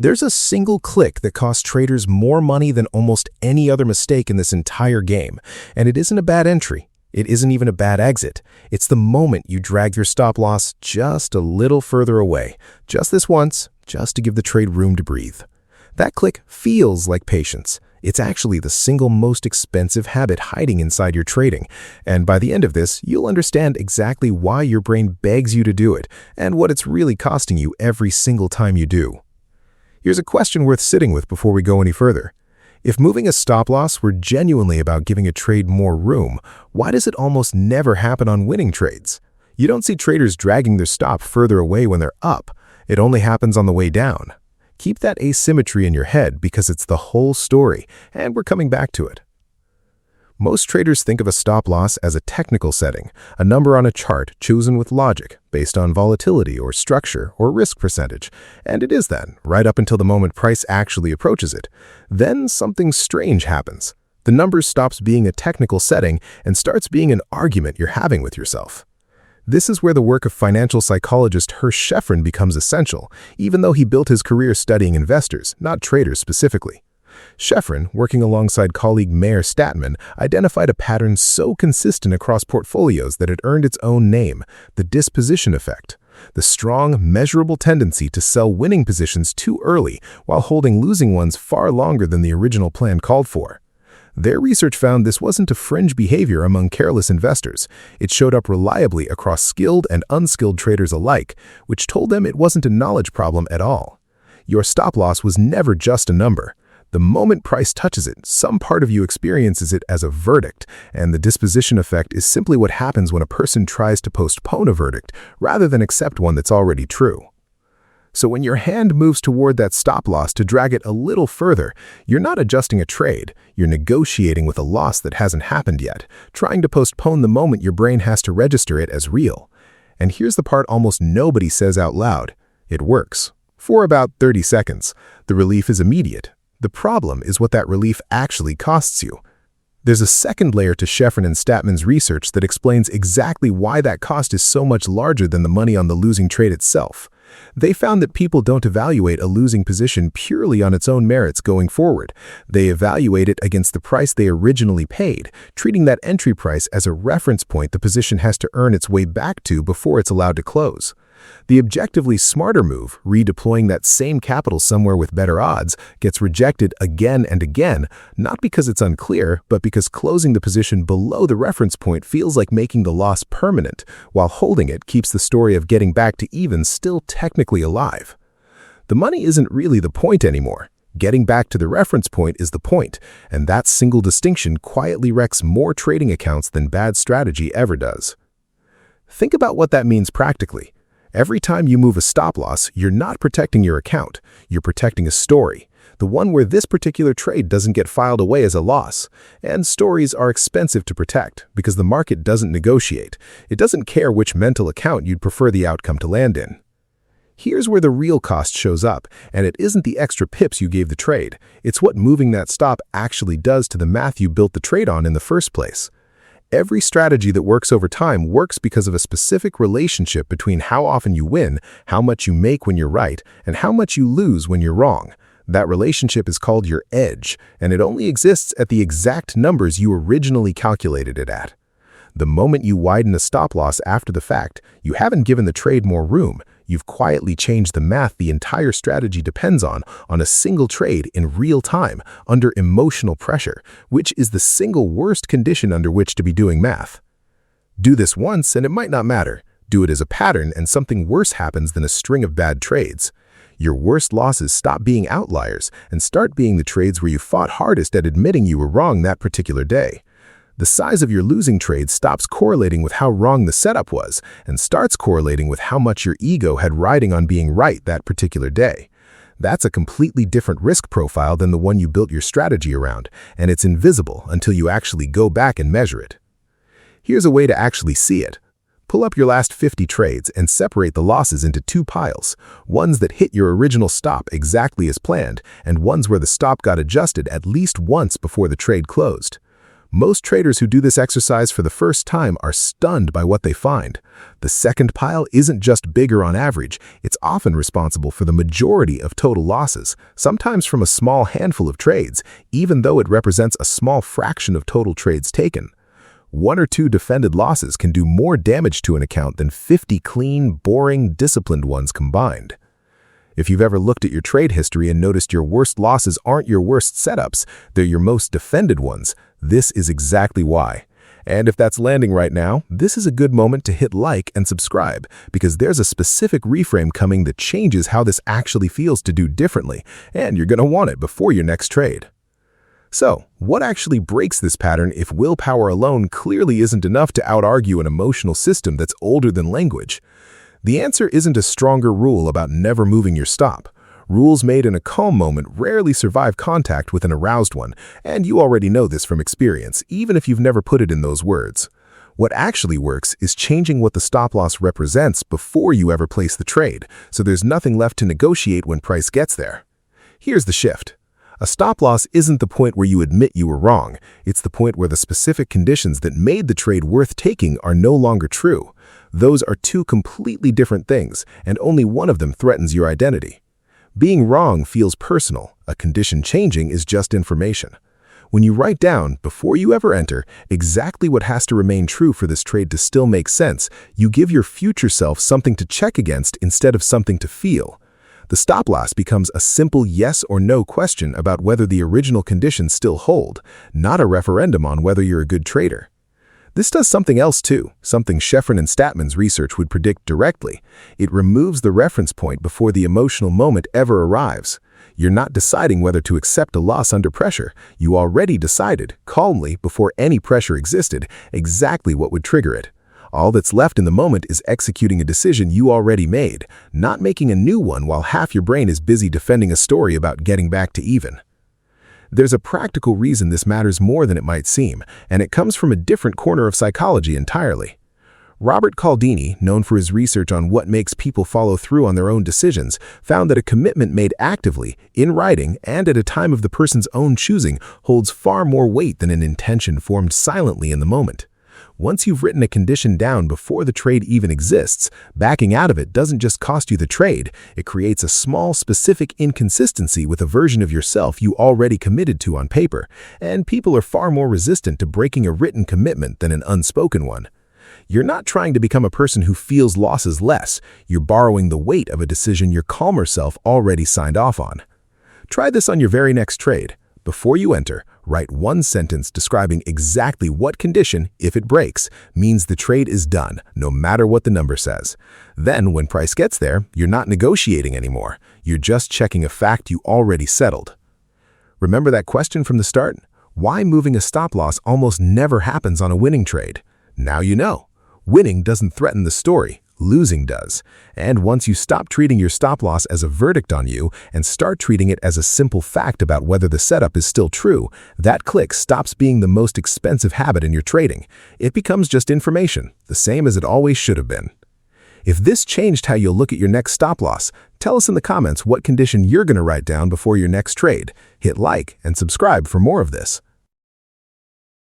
There's a single click that costs traders more money than almost any other mistake in this entire game, and it isn't a bad entry. It isn't even a bad exit. It's the moment you drag your stop loss just a little further away, just this once, just to give the trade room to breathe. That click feels like patience. It's actually the single most expensive habit hiding inside your trading, and by the end of this, you'll understand exactly why your brain begs you to do it and what it's really costing you every single time you do. Here's a question worth sitting with before we go any further. If moving a stop loss were genuinely about giving a trade more room, why does it almost never happen on winning trades? You don't see traders dragging their stop further away when they're up. It only happens on the way down. Keep that asymmetry in your head because it's the whole story, and we're coming back to it. Most traders think of a stop loss as a technical setting, a number on a chart chosen with logic, based on volatility or structure or risk percentage, and it is then, right up until the moment price actually approaches it. Then something strange happens. The number stops being a technical setting and starts being an argument you're having with yourself. This is where the work of financial psychologist Hersh Shefrin becomes essential, even though he built his career studying investors, not traders specifically. Shefrin, working alongside colleague Meir Statman, identified a pattern so consistent across portfolios that it earned its own name, the Disposition Effect, the strong, measurable tendency to sell winning positions too early while holding losing ones far longer than the original plan called for. Their research found this wasn't a fringe behavior among careless investors. It showed up reliably across skilled and unskilled traders alike, which told them it wasn't a knowledge problem at all. Your stop loss was never just a number. The moment price touches it, some part of you experiences it as a verdict, and the disposition effect is simply what happens when a person tries to postpone a verdict rather than accept one that's already true. So when your hand moves toward that stop loss to drag it a little further, you're not adjusting a trade, you're negotiating with a loss that hasn't happened yet, trying to postpone the moment your brain has to register it as real. And here's the part almost nobody says out loud. It works. For about 30 seconds. The relief is immediate. The problem is what that relief actually costs you. There's a second layer to Shefrin and Statman's research that explains exactly why that cost is so much larger than the money on the losing trade itself. They found that people don't evaluate a losing position purely on its own merits going forward. They evaluate it against the price they originally paid, treating that entry price as a reference point the position has to earn its way back to before it's allowed to close. The objectively smarter move, redeploying that same capital somewhere with better odds, gets rejected again and again, not because it's unclear, but because closing the position below the reference point feels like making the loss permanent, while holding it keeps the story of getting back to even still technically alive. The money isn't really the point anymore. Getting back to the reference point is the point, and that single distinction quietly wrecks more trading accounts than bad strategy ever does. Think about what that means practically. Every time you move a stop loss, you're not protecting your account. You're protecting a story, the one where this particular trade doesn't get filed away as a loss. And stories are expensive to protect because the market doesn't negotiate. It doesn't care which mental account you'd prefer the outcome to land in. Here's where the real cost shows up, and it isn't the extra pips you gave the trade. It's what moving that stop actually does to the math you built the trade on in the first place. Every strategy that works over time works because of a specific relationship between how often you win, how much you make when you're right, and how much you lose when you're wrong. That relationship is called your edge, and it only exists at the exact numbers you originally calculated it at. The moment you widen a stop loss after the fact, you haven't given the trade more room. You've quietly changed the math the entire strategy depends on a single trade in real time, under emotional pressure, which is the single worst condition under which to be doing math. Do this once and it might not matter. Do it as a pattern and something worse happens than a string of bad trades. Your worst losses stop being outliers and start being the trades where you fought hardest at admitting you were wrong that particular day. The size of your losing trade stops correlating with how wrong the setup was and starts correlating with how much your ego had riding on being right that particular day. That's a completely different risk profile than the one you built your strategy around, and it's invisible until you actually go back and measure it. Here's a way to actually see it. Pull up your last 50 trades and separate the losses into two piles, ones that hit your original stop exactly as planned, and ones where the stop got adjusted at least once before the trade closed. Most traders who do this exercise for the first time are stunned by what they find. The second pile isn't just bigger on average, it's often responsible for the majority of total losses, sometimes from a small handful of trades, even though it represents a small fraction of total trades taken. 1 or 2 defended losses can do more damage to an account than 50 clean, boring, disciplined ones combined. If you've ever looked at your trade history and noticed your worst losses aren't your worst setups, they're your most defended ones, this is exactly why. And if that's landing right now, this is a good moment to hit like and subscribe, because there's a specific reframe coming that changes how this actually feels to do differently, and you're going to want it before your next trade. So, what actually breaks this pattern if willpower alone clearly isn't enough to out-argue an emotional system that's older than language? The answer isn't a stronger rule about never moving your stop. Rules made in a calm moment rarely survive contact with an aroused one, and you already know this from experience, even if you've never put it in those words. What actually works is changing what the stop-loss represents before you ever place the trade, so there's nothing left to negotiate when price gets there. Here's the shift. A stop-loss isn't the point where you admit you were wrong, it's the point where the specific conditions that made the trade worth taking are no longer true. Those are 2 completely different things, and only one of them threatens your identity. Being wrong feels personal. A condition changing is just information. When you write down, before you ever enter, exactly what has to remain true for this trade to still make sense, you give your future self something to check against instead of something to feel. The stop-loss becomes a simple yes or no question about whether the original conditions still hold, not a referendum on whether you're a good trader. This does something else too, something Shefrin and Statman's research would predict directly. It removes the reference point before the emotional moment ever arrives. You're not deciding whether to accept a loss under pressure. You already decided, calmly, before any pressure existed, exactly what would trigger it. All that's left in the moment is executing a decision you already made, not making a new one while half your brain is busy defending a story about getting back to even. There's a practical reason this matters more than it might seem, and it comes from a different corner of psychology entirely. Robert Cialdini, known for his research on what makes people follow through on their own decisions, found that a commitment made actively, in writing, and at a time of the person's own choosing holds far more weight than an intention formed silently in the moment. Once you've written a condition down before the trade even exists, backing out of it doesn't just cost you the trade, it creates a small, specific inconsistency with a version of yourself you already committed to on paper, and people are far more resistant to breaking a written commitment than an unspoken one. You're not trying to become a person who feels losses less, you're borrowing the weight of a decision your calmer self already signed off on. Try this on your very next trade. Before you enter, write 1 sentence describing exactly what condition, if it breaks, means the trade is done, no matter what the number says. Then, when price gets there, you're not negotiating anymore. You're just checking a fact you already settled. Remember that question from the start? Why moving a stop-loss almost never happens on a winning trade? Now you know. Winning doesn't threaten the story. Losing does. And once you stop treating your stop-loss as a verdict on you and start treating it as a simple fact about whether the setup is still true, that click stops being the most expensive habit in your trading. It becomes just information, the same as it always should have been. If this changed how you'll look at your next stop-loss, tell us in the comments what condition you're going to write down before your next trade. Hit like and subscribe for more of this.